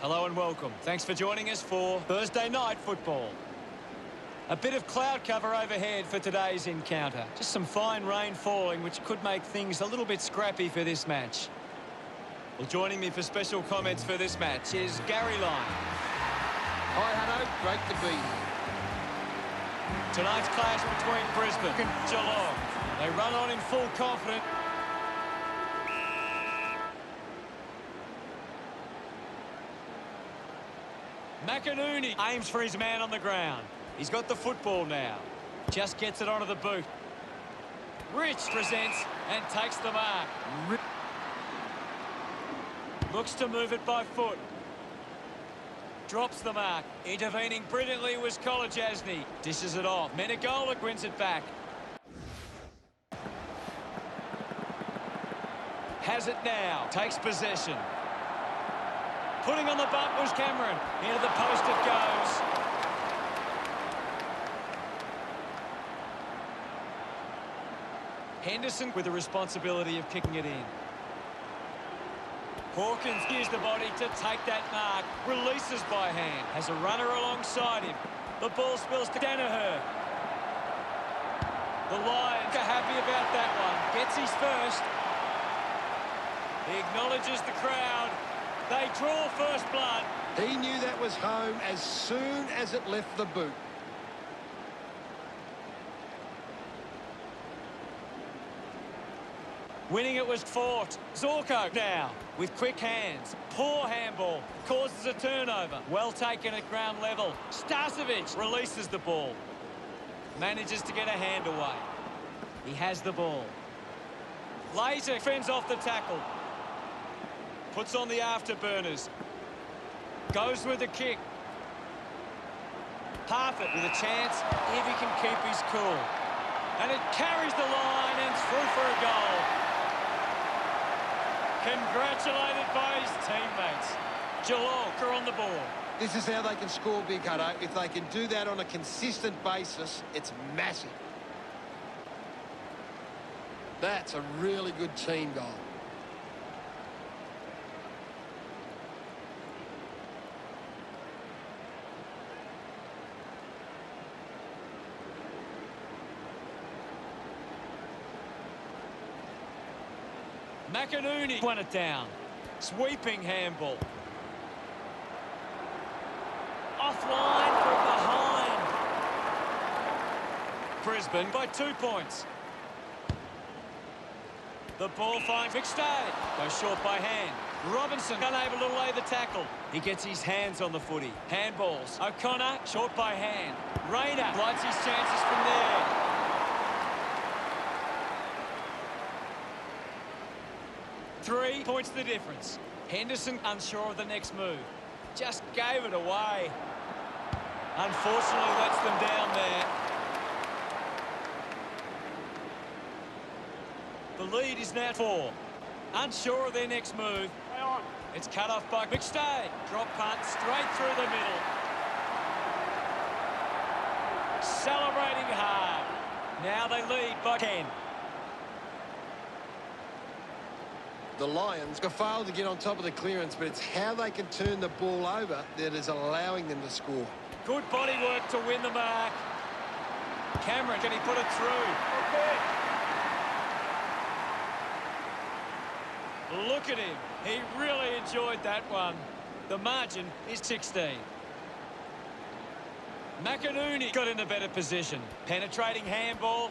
Hello and welcome. Thanks for joining us for Thursday night football. A bit of cloud cover overhead for today's encounter. Just some fine rain falling, which could make things a little bit scrappy for this match. Well, joining me for special comments for this match is Gary Lyon. Hi, Hutto. Great to be here. Tonight's clash between Brisbane and Geelong. They run on in full confidence. McInerney aims for his man on the ground. He's got the football now. Just gets it onto the boot. Rich presents and takes the mark. Looks to move it by foot. Drops the mark. Intervening brilliantly was Kolajasny. Dishes it off. Menegola wins it back. Has it now. Takes possession. Putting on the bump was Cameron. Into the post it goes. Henderson with the responsibility of kicking it in. Hawkins used the body to take that mark. Releases by hand. Has a runner alongside him. The ball spills to Danaher. The Lions are happy about that one. Gets his first. He acknowledges the crowd. They draw first blood. He knew that was home as soon as it left the boot. Winning it was Fort. Zorko now with quick hands. Poor handball. Causes a turnover. Well taken at ground level. Starcevic releases the ball. Manages to get a hand away. He has the ball. Later fends off the tackle. Puts on the afterburners. Goes with the kick. Parfitt with a chance if he can keep his cool. And it carries the line and through for a goal. Congratulated by his teammates. Geelong are on the board. This is how they can score big, Hutto. If they can do that on a consistent basis, it's massive. That's a really good team goal. McInerney won it down. Sweeping handball. Offline from behind. Brisbane by 2 points. The ball finds McStay. Goes short by hand. Robinson unable to lay the tackle. He gets his hands on the footy. Handballs. O'Connor short by hand. Rayner lights his chances from there. Three points the difference. Henderson unsure of the next move. Just gave it away. Unfortunately lets them down there. The lead is now 4. Unsure of their next move. It's cut off by McStay. Drop punt straight through the middle. Celebrating hard. Now they lead by 10. The Lions have failed to get on top of the clearance, but it's how they can turn the ball over that is allowing them to score. Good body work to win the mark. Cameron, can he put it through? Look at him. He really enjoyed that one. The margin is 16. McInerney got in a better position. Penetrating handball.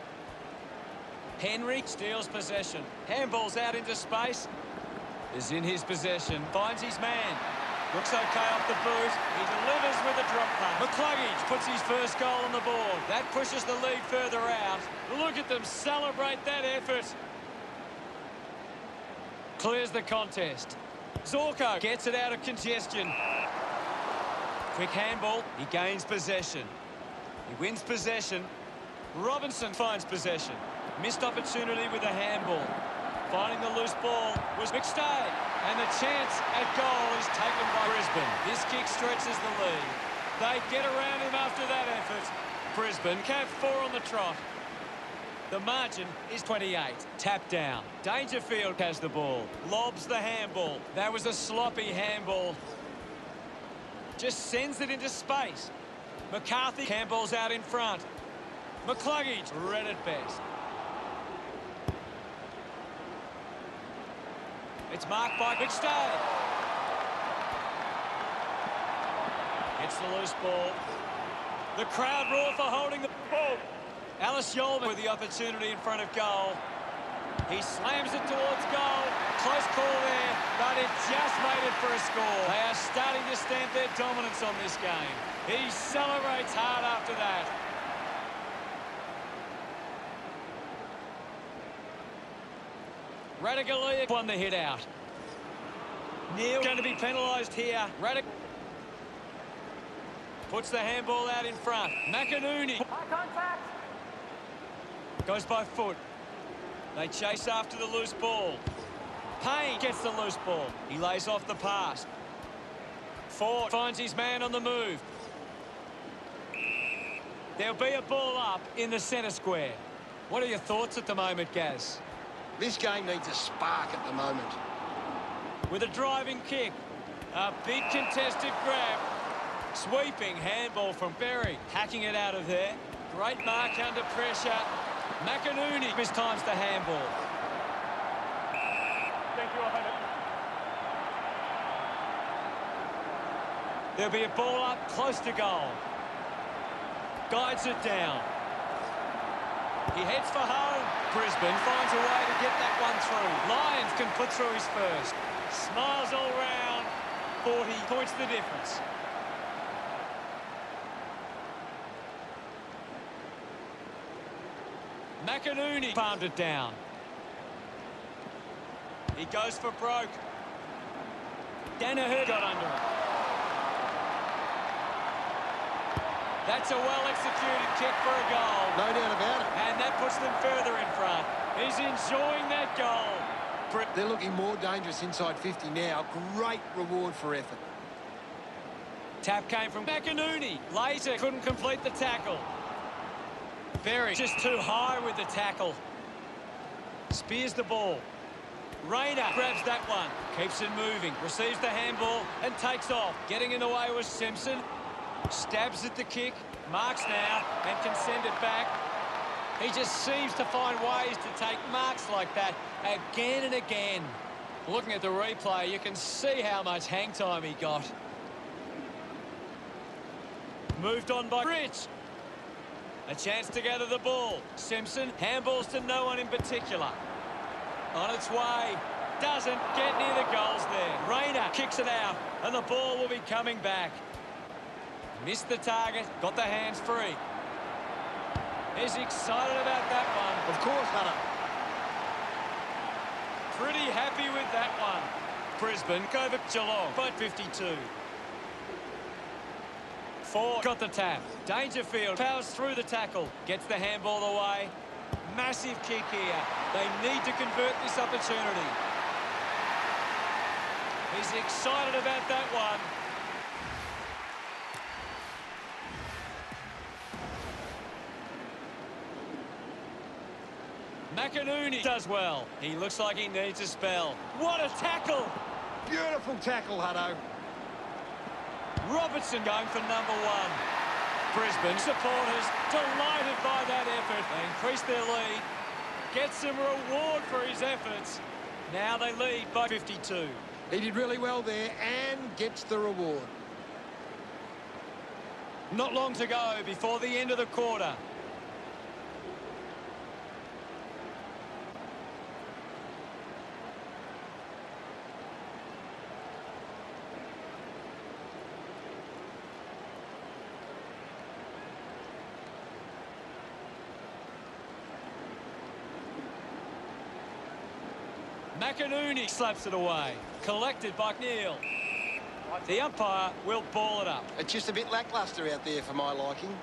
Henry steals possession. Handball's out into space. Is in his possession. Finds his man. Looks okay off the boot. He delivers with a drop pass. McCluggage puts his first goal on the board. That pushes the lead further out. Look at them celebrate that effort. Clears the contest. Zorko gets it out of congestion. Quick handball. He gains possession. He wins possession. Robinson finds possession. Missed opportunity with a handball. Finding the loose ball was McStay. And the chance at goal is taken by Brisbane. This kick stretches the lead. They get around him after that effort. Brisbane have 4 on the trot. The margin is 28. Tap down. Dangerfield has the ball. Lobs the handball. That was a sloppy handball. Just sends it into space. McCarthy, Campbell's out in front. McCluggage, read it best. It's marked by McStay. Gets the loose ball. The crowd roar for holding the ball. Alice Yolman with the opportunity in front of goal. He slams it towards goal. Close call there, but it just made it for a score. They are starting to stamp their dominance on this game. He celebrates hard after that. Radaglia won the hit out. Neil going to be penalised here. Puts the handball out in front. McInerney. Goes by foot. They chase after the loose ball. Payne gets the loose ball. He lays off the pass. Ford finds his man on the move. There'll be a ball up in the centre square. What are your thoughts at the moment, Gaz? This game needs a spark at the moment. With a driving kick. A big contested grab. Sweeping handball from Berry. Hacking it out of there. Great mark under pressure. McInerney mistimes the handball. Thank you, there'll be a ball up close to goal. Guides it down. He heads for home. Brisbane finds a way to get that one through. Lions can put through his first. Smiles all round. 40 points the difference. McInerney palmed it down. He goes for broke. Danaher got under it. That's a well-executed kick for a goal. No doubt about it. And that puts them further in front. He's enjoying that goal. They're looking more dangerous inside 50 now. Great reward for effort. Tap came from McInerney. Later couldn't complete the tackle. Berry just too high with the tackle. Spears the ball. Rayner grabs that one. Keeps it moving. Receives the handball and takes off. Getting in the way was Simpson. Stabs at the kick. Marks now and can send it back. He just seems to find ways to take marks like that again and again. Looking at the replay, you can see how much hang time he got. Moved on by Rich. A chance to gather the ball. Simpson handballs to no one in particular. On its way. Doesn't get near the goals there. Rayner kicks it out and the ball will be coming back. Missed the target. Got the hands free. He's excited about that one. Of course, Hunter. Pretty happy with that one. Brisbane over Geelong by 52. Ford got the tap. Dangerfield powers through the tackle. Gets the handball away. Massive kick here. They need to convert this opportunity. He's excited about that one. McInerney does well. He looks like he needs a spell. What a tackle! Beautiful tackle, Hutto. Robertson going for number one. Brisbane supporters delighted by that effort. They increase their lead. Gets some reward for his efforts. Now they lead by 52. He did really well there and gets the reward. Not long to go before the end of the quarter. McInerney slaps it away. Collected by Neil. The umpire will ball it up. It's just a bit lacklustre out there for my liking.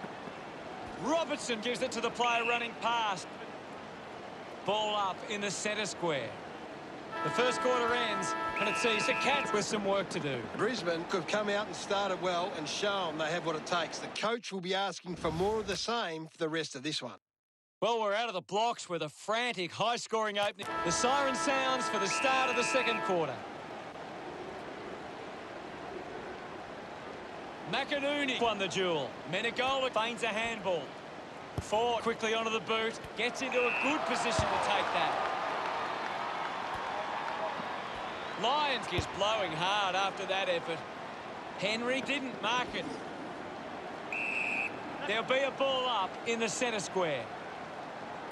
Robertson gives it to the player running past. Ball up in the centre square. The first quarter ends and it sees the Cats with some work to do. Brisbane could have come out and started well and shown they have what it takes. The coach will be asking for more of the same for the rest of this one. Well, we're out of the blocks with a frantic, high-scoring opening. The siren sounds for the start. 'Start of the second quarter. McInerney won the duel. Menegola feigns a handball. Ford quickly onto the boot. Gets into a good position to take that. Lyons is blowing hard after that effort. Henry didn't mark it. There'll be a ball up in the centre square.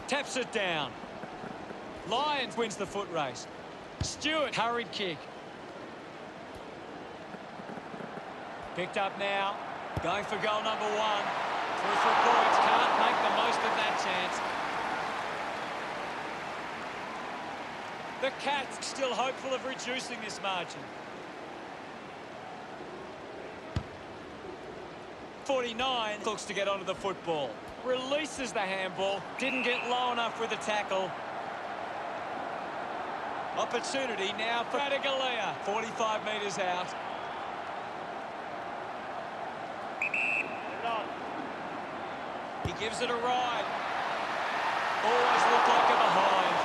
Taps it down. Lyons wins the foot race. Stewart, hurried kick. Picked up now. Going for goal number 1. 3 points. Can't make the most of that chance. The Cats still hopeful of reducing this margin. 49 looks to get onto the football. Releases the handball. Didn't get low enough with the tackle. Opportunity now for Adegolea. 45 metres out. He gives it a ride. Always looked like a behind.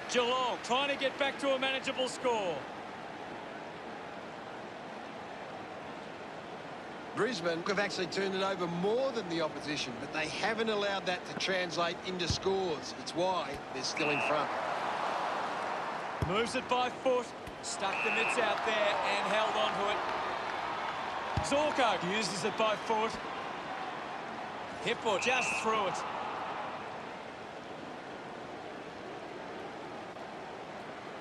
Geelong trying to get back to a manageable score. Brisbane have actually turned it over more than the opposition, but they haven't allowed that to translate into scores. It's why they're still in front. Moves it by foot. Stuck the mitts out there and held on to it. Zorko uses it by foot. Hipwood just through it.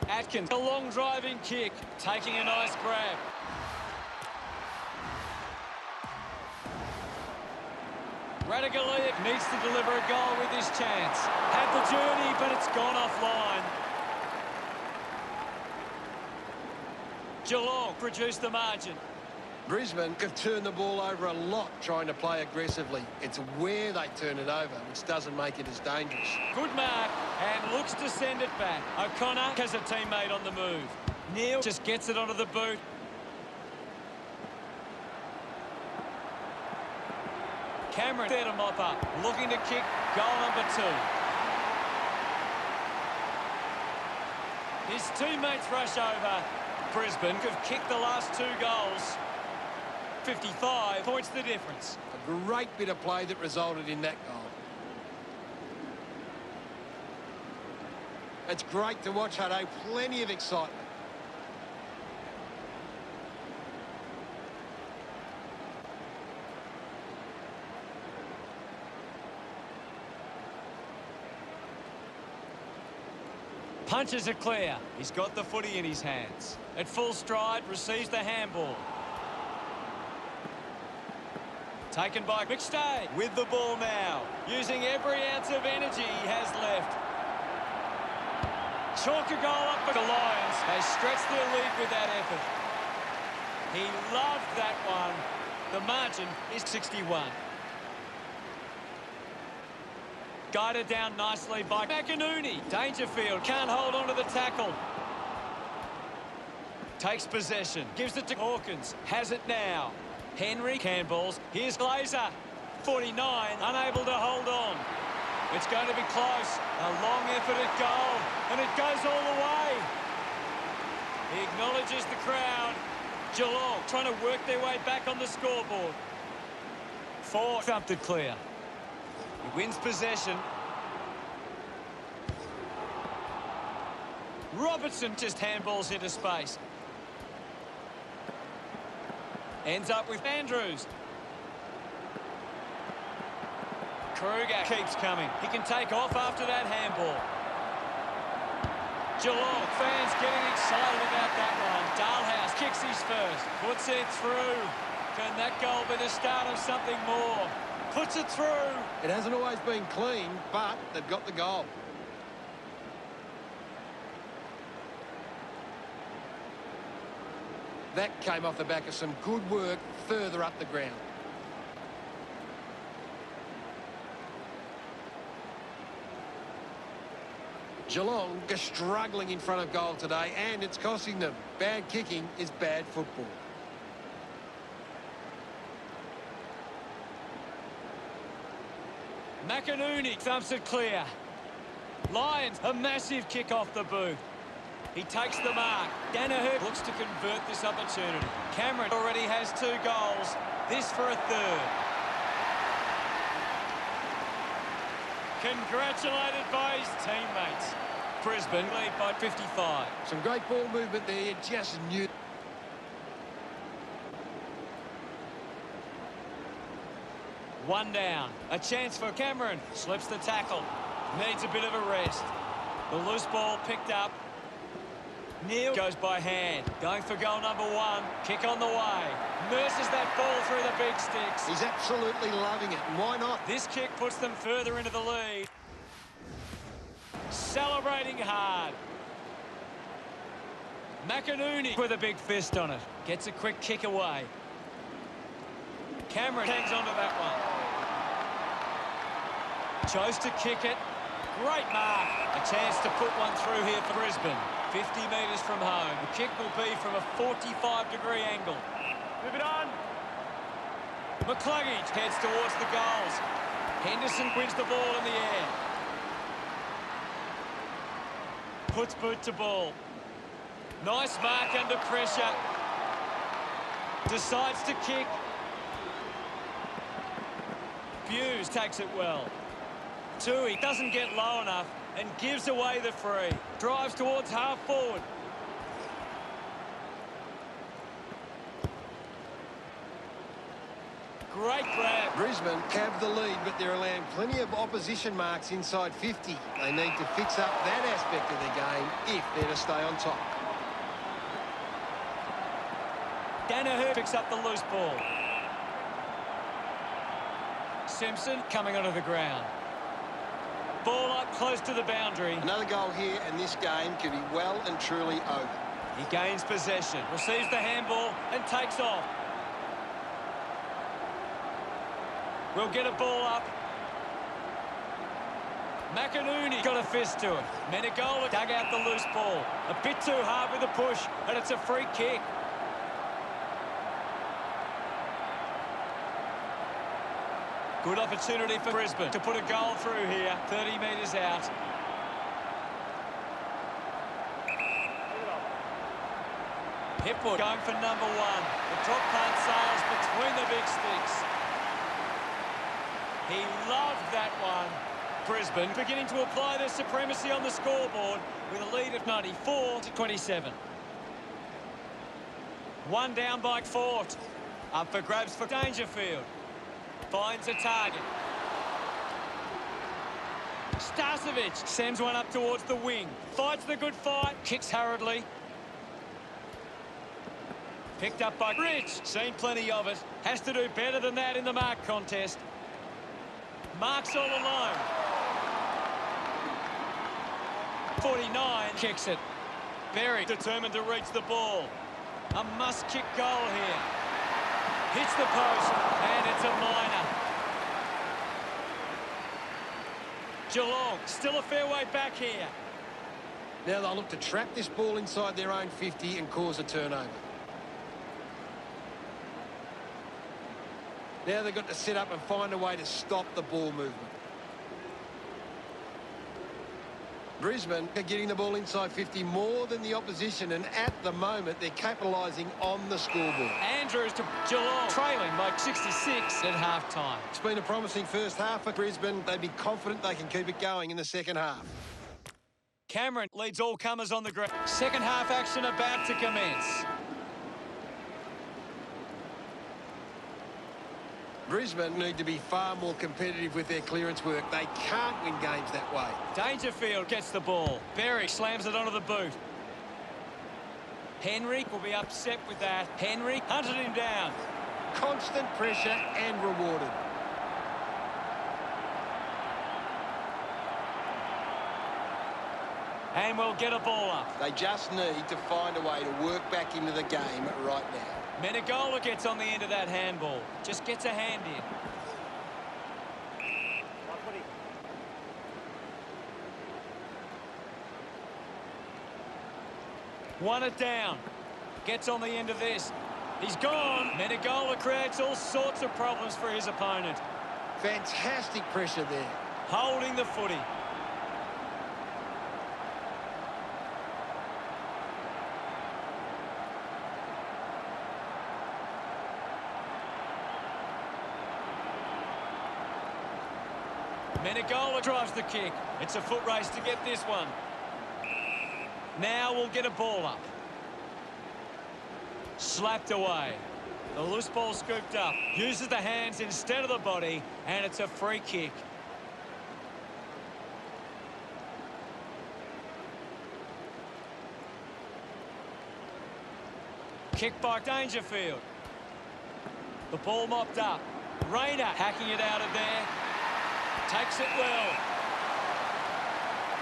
Atkins, a long driving kick, taking a nice grab. Radagalic needs to deliver a goal with this chance. Had the journey, but it's gone offline. Geelong produced the margin. Brisbane have turned the ball over a lot trying to play aggressively. It's where they turn it over, which doesn't make it as dangerous. Good mark, and looks to send it back. O'Connor has a teammate on the move. Neil just gets it onto the boot. Cameron there to mop up. Looking to kick goal number 2. His teammates rush over. Brisbane have kicked the last 2 goals. 55 points the difference. A great bit of play that resulted in that goal. It's great to watch, Hutto. Plenty of excitement. Punches it clear. He's got the footy in his hands. At full stride, receives the handball. Taken by McStay with the ball now. Using every ounce of energy he has left. Chalk a goal up for the Lions. They stretch their lead with that effort. He loved that one. The margin is 61. Guided down nicely by McInerney. Dangerfield can't hold on to the tackle. Takes possession. Gives it to Hawkins. Has it now. Henry handballs. Here's Glazer. 49, unable to hold on. It's going to be close. A long effort at goal. And it goes all the way. He acknowledges the crowd. Geelong trying to work their way back on the scoreboard. Ford thumped it clear. He wins possession. Robertson just handballs into space. Ends up with Andrews. Kruger keeps coming. He can take off after that handball. Geelong fans getting excited about that one. Dalhouse kicks his first. Puts it through. Can that goal be the start of something more? Puts it through. It hasn't always been clean, but they've got the goal. That came off the back of some good work further up the ground. Geelong are struggling in front of goal today, and it's costing them. Bad kicking is bad football. McInerney thumps it clear. Lions, a massive kick off the boot. He takes the mark. Danaher looks to convert this opportunity. Cameron already has 2 goals. This for a 3rd. Congratulated by his teammates. Brisbane lead by 55. Some great ball movement there. You just knew. One down. A chance for Cameron. Slips the tackle. Needs a bit of a rest. The loose ball picked up. Neil goes by hand. Going for goal number 1. Kick on the way. Nurses that ball through the big sticks. He's absolutely loving it. And why not? This kick puts them further into the lead. Celebrating hard. McInerney with a big fist on it. Gets a quick kick away. Cameron hangs onto that one. Chose to kick it. Great mark. A chance to put one through here for Brisbane. 50 metres from home. The kick will be from a 45-degree angle. Move it on. McCluggage heads towards the goals. Henderson wins the ball in the air. Puts boot to ball. Nice mark under pressure. Decides to kick. Hughes takes it well. Tui doesn't get low enough and gives away the free. Drives towards half forward. Great grab. Brisbane have the lead, but they're allowing plenty of opposition marks inside 50. They need to fix up that aspect of their game if they're to stay on top. Danaher picks up the loose ball. Simpson coming onto the ground. Ball up close to the boundary. Another goal here, and this game could be well and truly over. He gains possession, receives the handball, and takes off. We'll get a ball up. McInerney got a fist to it. Menegola dug out the loose ball. A bit too hard with the push, and it's a free kick. Good opportunity for Brisbane to put a goal through here. 30 metres out. Hipwood going for number 1. The drop punt sails between the big sticks. He loved that one. Brisbane beginning to apply their supremacy on the scoreboard with a lead of 94-27. One down by Fort. Up for grabs for Dangerfield. Finds a target. Starcevic sends one up towards the wing. Fights the good fight. Kicks hurriedly. Picked up by Rich. Seen plenty of it. Has to do better than that in the mark contest. Marks all alone. 49 kicks it. Berry determined to reach the ball. A must-kick goal here. Hits the post, and it's a minor. Geelong still a fair way back here. Now they'll look to trap this ball inside their own 50 and cause a turnover. Now they've got to set up and find a way to stop the ball movement. Brisbane are getting the ball inside 50 more than the opposition, and at the moment they're capitalising on the scoreboard. Andrews to Geelong, trailing by 66 at half-time. It's been a promising first half for Brisbane. They'd be confident they can keep it going in the second half. Cameron leads all comers on the ground. Second half action about to commence. Brisbane need to be far more competitive with their clearance work. They can't win games that way. Dangerfield gets the ball. Berry slams it onto the boot. Henry will be upset with that. Henry hunted him down. Constant pressure and rewarded. And we'll get a ball up. They just need to find a way to work back into the game right now. Menegola gets on the end of that handball. Just gets a hand in. Won it down. Gets on the end of this. He's gone. Menegola creates all sorts of problems for his opponent. Fantastic pressure there. Holding the footy. Menegola drives the kick. It's a foot race to get this one. Now we'll get a ball up. Slapped away. The loose ball scooped up. Uses the hands instead of the body, and it's a free kick. Kick by Dangerfield. The ball mopped up. Rayner hacking it out of there. Takes it well.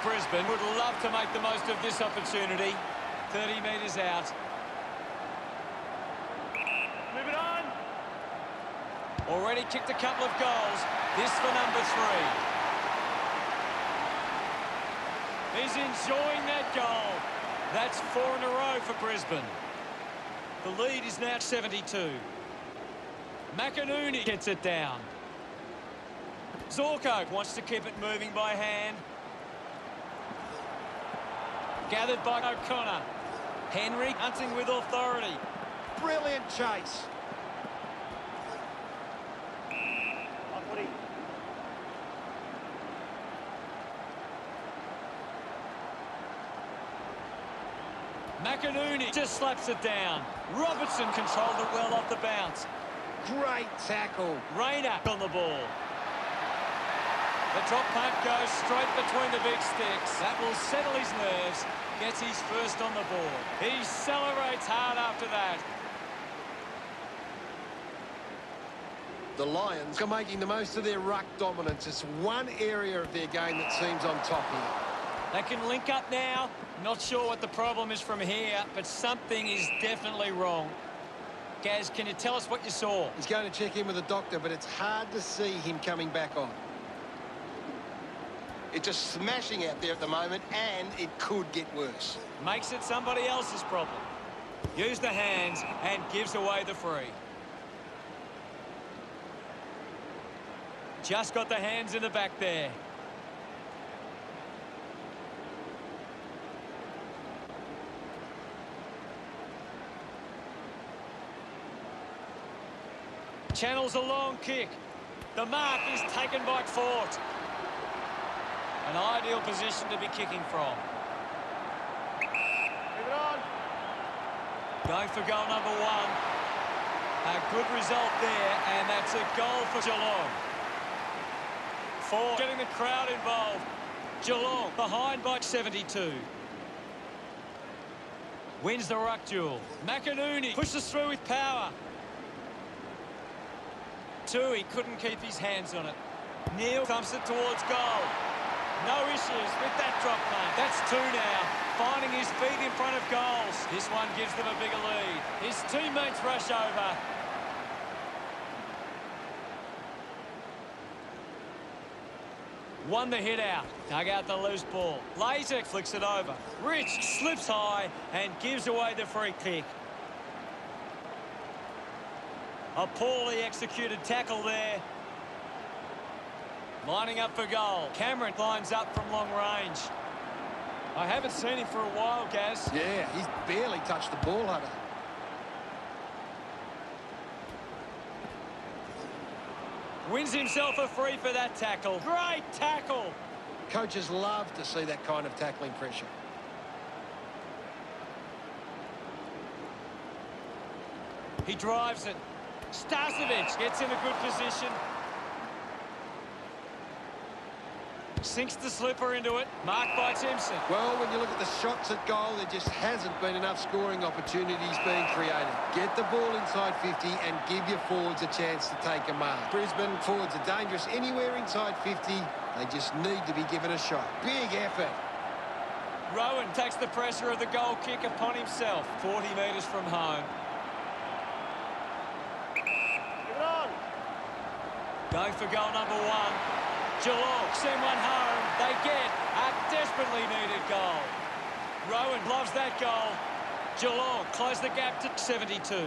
Brisbane would love to make the most of this opportunity. 30 metres out. Move it on. Already kicked a couple of goals. This for number 3. He's enjoying that goal. That's 4 in a row for Brisbane. The lead is now 72. McInerney gets it down. Zorko wants to keep it moving by hand. Gathered by O'Connor. Henry hunting with authority. Brilliant chase. McInerney just slaps it down. Robertson controlled it well off the bounce. Great tackle. Rayner on the ball. The drop punt goes straight between the big sticks. That will settle his nerves. Gets his first on the board. He celebrates hard after that. The Lions are making the most of their ruck dominance. It's one area of their game that seems on top here. They can link up now. Not sure what the problem is from here, but something is definitely wrong. Gaz, can you tell us what you saw? He's going to check in with the doctor, but it's hard to see him coming back on. It's just smashing out there at the moment, and it could get worse. Makes it somebody else's problem. Use the hands and gives away the free. Just got the hands in the back there. Channels a long kick. The mark is taken by Fort. An ideal position to be kicking from. Move it on. Going for goal number 1. A good result there, and that's a goal for Geelong. Fort getting the crowd involved. Geelong behind by 72. Wins the ruck duel. McInerney pushes through with power. 2, he couldn't keep his hands on it. Neal thumps it towards goal. No issues with that drop punt. That's 2 now. Finding his feet in front of goals. This one gives them a bigger lead. His teammates rush over. Won the hit out. Dug out the loose ball. Laser flicks it over. Rich slips high and gives away the free kick. A poorly executed tackle there. Lining up for goal. Cameron lines up from long range. I haven't seen him for a while, Gaz. Yeah, he's barely touched the ball, Hunter. Wins himself a free for that tackle. Great tackle. Coaches love to see that kind of tackling pressure. He drives it. Starcevic gets in a good position. Sinks the slipper into it. Marked by Simpson. Well, when you look at the shots at goal, there just hasn't been enough scoring opportunities being created. Get the ball inside 50 and give your forwards a chance to take a mark. Brisbane forwards are dangerous anywhere inside 50. They just need to be given a shot. Big effort. Rowan takes the pressure of the goal kick upon himself. 40 metres from home. Going for goal number 1. Geelong send one home. They get a desperately needed goal. Rowan loves that goal. Geelong close the gap to 72.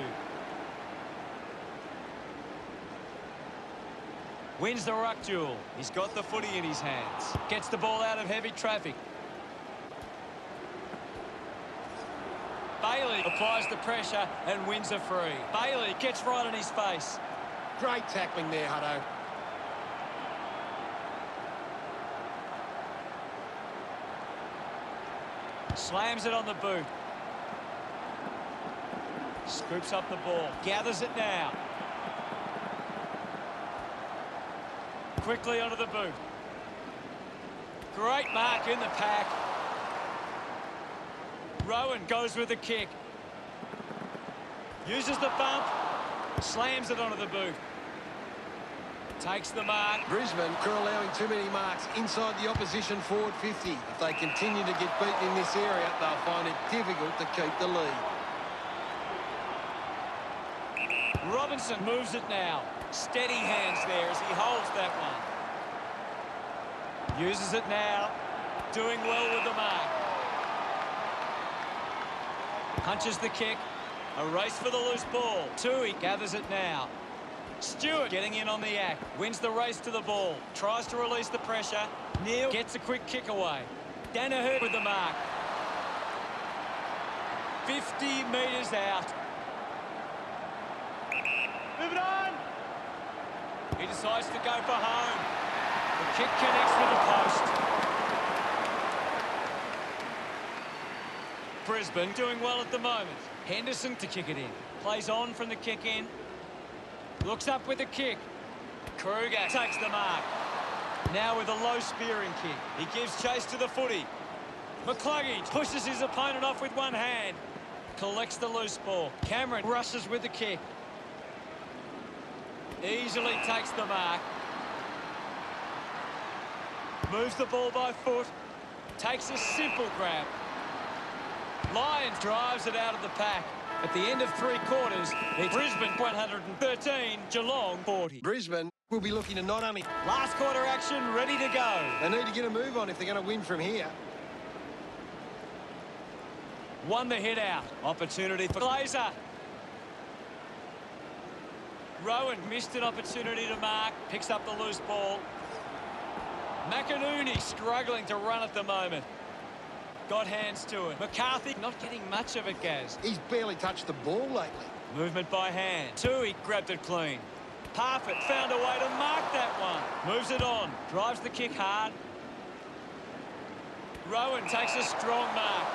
Wins the ruck duel. He's got the footy in his hands. Gets the ball out of heavy traffic. Bailey applies the pressure and wins a free. Bailey gets right in his face. Great tackling there, Hutto. Slams it on the boot. Scoops up the ball. Gathers it now. Quickly onto the boot. Great mark in the pack. Rowan goes with the kick. Uses the bump. Slams it onto the boot. Takes the mark. Brisbane are allowing too many marks inside the opposition forward 50. If they continue to get beaten in this area, they'll find it difficult to keep the lead. Robinson moves it now. Steady hands there as he holds that one. Uses it now. Doing well with the mark. Punches the kick. A race for the loose ball. Tui gathers it now. Stewart getting in on the act. Wins the race to the ball. Tries to release the pressure. Neal gets a quick kick away. Danaher with the mark. 50 metres out. Moving on. He decides to go for home. The kick connects with the post. Brisbane doing well at the moment. Henderson to kick it in. Plays on from the kick in. Looks up with the kick. Kruger takes the mark. Now with a low spearing kick. He gives chase to the footy. McCluggage pushes his opponent off with one hand. Collects the loose ball. Cameron rushes with the kick. Easily takes the mark. Moves the ball by foot. Takes a simple grab. Lyons drives it out of the pack. At the end of 3 quarters, it's Brisbane 113, Geelong 40. Brisbane will be looking to not only... Last quarter action, ready to go. They need to get a move on if they're going to win from here. Won the hit out. Opportunity for Glazer. Rowan missed an opportunity to mark. Picks up the loose ball. McInerney struggling to run at the moment. Got hands to it. McCarthy not getting much of it, Gaz. He's barely touched the ball lately. Movement by hand. Tui grabbed it clean. Parfitt found a way to mark that one. Moves it on. Drives the kick hard. Rowan takes a strong mark.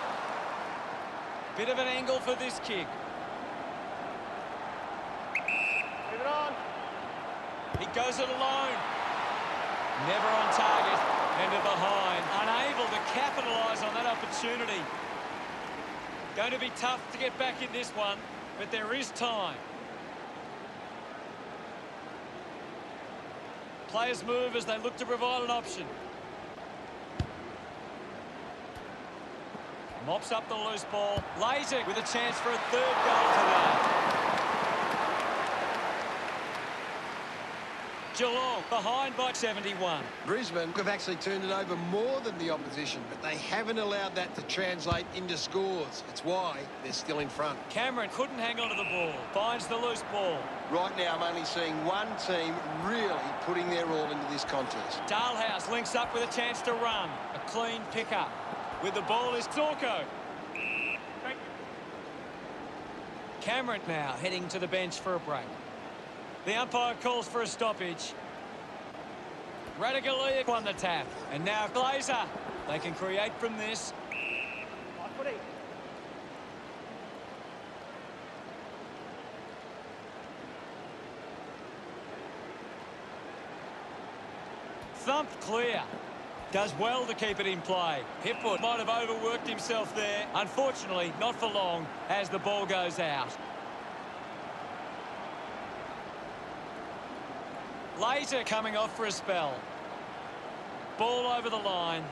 Bit of an angle for this kick. Move it on. He goes it alone. Never on target. End of behind. Unable to capitalise on that opportunity. Going to be tough to get back in this one, but there is time. Players move as they look to provide an option. Mops up the loose ball. Lays it with a chance for a 3rd goal today. Geelong behind by 71. Brisbane have actually turned it over more than the opposition, but they haven't allowed that to translate into scores. It's why they're still in front. Cameron couldn't hang on to the ball. Finds the loose ball. Right now, I'm only seeing one team really putting their all into this contest. Dalhouse links up with a chance to run. A clean pickup. With the ball is Zorko. Cameron now heading to the bench for a break. The umpire calls for a stoppage. Radaglia won the tap. And now Glazer. They can create from this. Thumped clear. Does well to keep it in play. Hipwood might have overworked himself there. Unfortunately, not for long as the ball goes out. Later coming off for a spell. Ball over the line.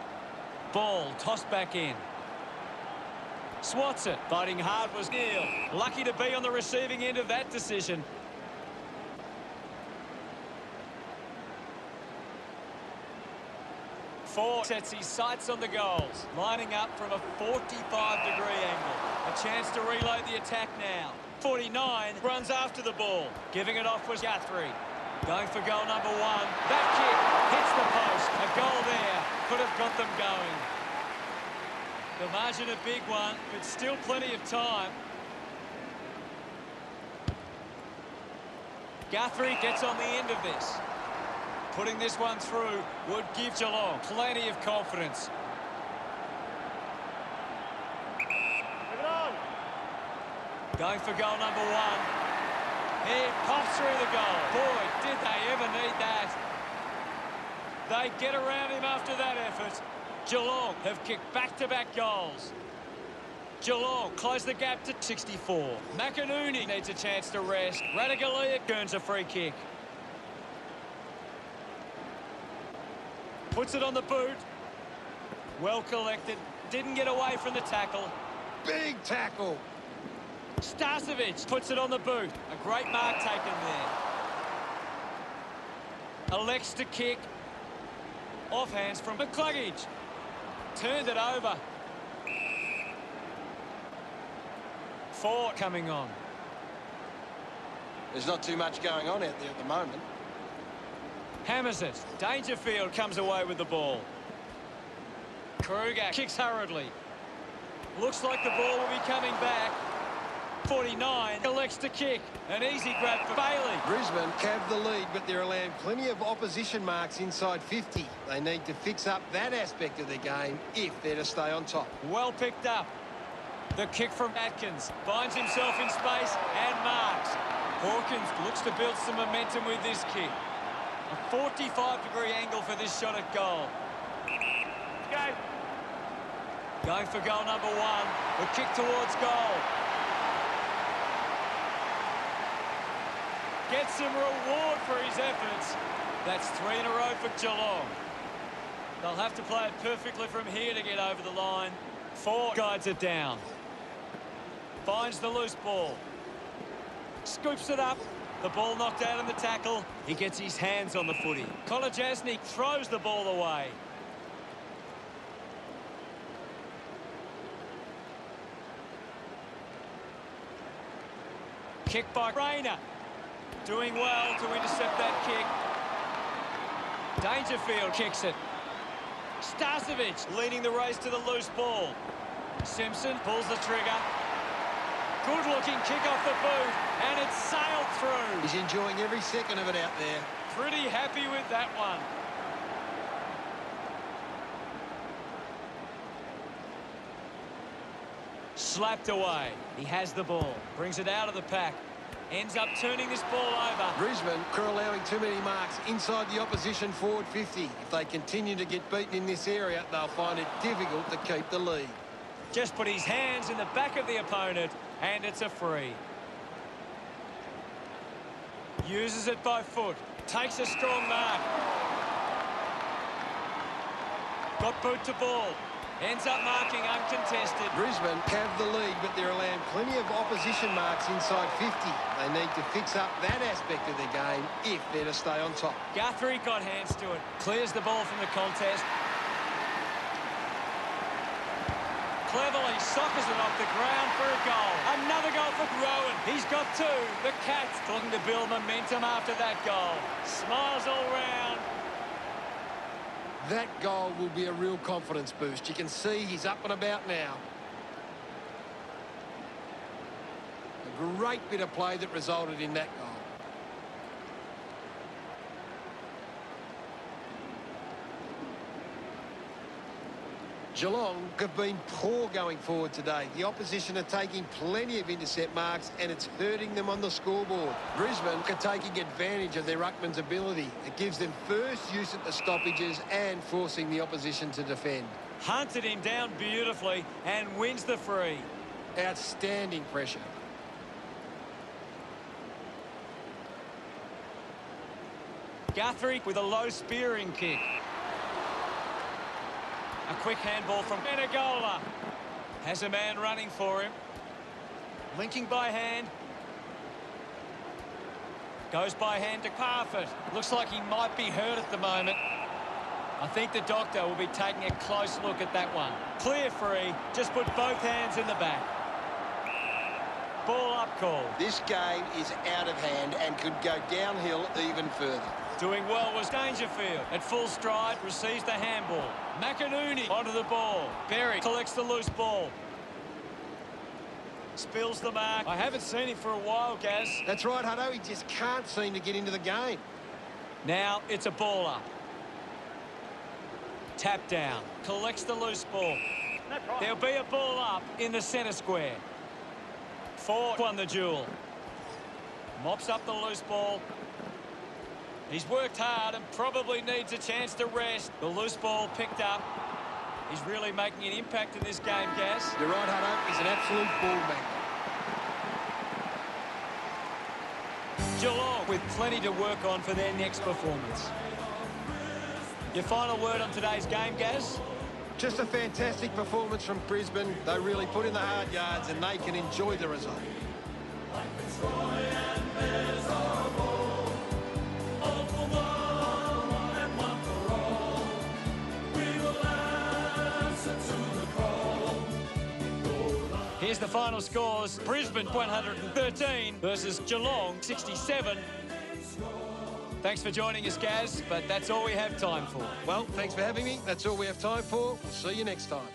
Ball tossed back in. Swats it. Fighting hard was Neal. Lucky to be on the receiving end of that decision. Ford sets his sights on the goals. Lining up from a 45-degree angle. A chance to reload the attack now. 49 runs after the ball. Giving it off was Guthrie. Going for goal number 1. That kick hits the post. A goal there could have got them going. The margin a big one, but still plenty of time. Guthrie gets on the end of this. Putting this one through would give Geelong plenty of confidence. Going for goal number one. He pops through the goal. Boy, did they ever need that. They get around him after that effort. Geelong have kicked back-to-back goals. Geelong close the gap to 64. McInerney needs a chance to rest. Radaglia earns a free kick. Puts it on the boot. Well collected. Didn't get away from the tackle. Big tackle. Starcevic puts it on the boot. A great mark taken there. Elects to kick. Off hands from McCluggage. Turned it over. 4 coming on. There's not too much going on out there at the moment. Hammers it. Dangerfield comes away with the ball. Kruger kicks hurriedly. Looks like the ball will be coming back. 49 elects to kick. An easy grab for Bailey. Brisbane have the lead, but they're allowing plenty of opposition marks inside 50. They need to fix up that aspect of their game if they're to stay on top. Well picked up. The kick from Atkins. Finds himself in space and marks. Hawkins looks to build some momentum with this kick. A 45-degree angle for this shot at goal. Go. Going for goal number one. The kick towards goal. Gets some reward for his efforts. That's 3 in a row for Geelong. They'll have to play it perfectly from here to get over the line. 4 guides it down. Finds the loose ball. Scoops it up. The ball knocked out in the tackle. He gets his hands on the footy. Kolodjasny throws the ball away. Kick by Rayner. Doing well to intercept that kick. Dangerfield kicks it. Starcevic leading the race to the loose ball. Simpson pulls the trigger. Good-looking kick off the boot, and it's sailed through. He's enjoying every second of it out there. Pretty happy with that one. Slapped away. He has the ball. Brings it out of the pack. Ends up turning this ball over. Brisbane are allowing too many marks inside the opposition forward 50. If they continue to get beaten in this area, they'll find it difficult to keep the lead. Just put his hands in the back of the opponent, and it's a free. Uses it by foot. Takes a strong mark. Got boot to ball. Ends up marking uncontested. Brisbane have the lead, but they're allowing plenty of opposition marks inside 50. They need to fix up that aspect of their game if they're to stay on top. Guthrie got hands to it. Clears the ball from the contest. Cleverly soccers it off the ground for a goal. Another goal for Rowan. He's got 2. The Cats looking to build momentum after that goal. Smiles all round. That goal will be a real confidence boost. You can see he's up and about now. A great bit of play that resulted in that goal. Geelong have been poor going forward today. The opposition are taking plenty of intercept marks and it's hurting them on the scoreboard. Brisbane are taking advantage of their ruckman's ability. It gives them first use at the stoppages and forcing the opposition to defend. Hunted him down beautifully and wins the free. Outstanding pressure. Guthrie with a low spearing kick. A quick handball from Benegola. Has a man running for him. Linking by hand. Goes by hand to Parfitt. Looks like he might be hurt at the moment. I think the doctor will be taking a close look at that one. Clear free. Just put both hands in the back. Ball up call. This game is out of hand and could go downhill even further. Doing well was Dangerfield. At full stride, receives the handball. McInerney onto the ball. Berry collects the loose ball. Spills the mark. I haven't seen him for a while, Gaz. That's right, Hutto. He just can't seem to get into the game. Now it's a ball up. Tap down. Collects the loose ball. There'll be a ball up in the centre square. fought, won the duel. Mops up the loose ball. He's worked hard and probably needs a chance to rest. The loose ball picked up. He's really making an impact in this game, Gaz. You're right, Hutto. He's an absolute ball magnet. Geelong with plenty to work on for their next performance. Your final word on today's game, Gaz? Just a fantastic performance from Brisbane. They really put in the hard yards and they can enjoy the result. Here's the final scores. Brisbane 113 versus Geelong 67. Thanks for joining us, Gaz, but that's all we have time for. Well, thanks for having me. That's all we have time for. We'll see you next time.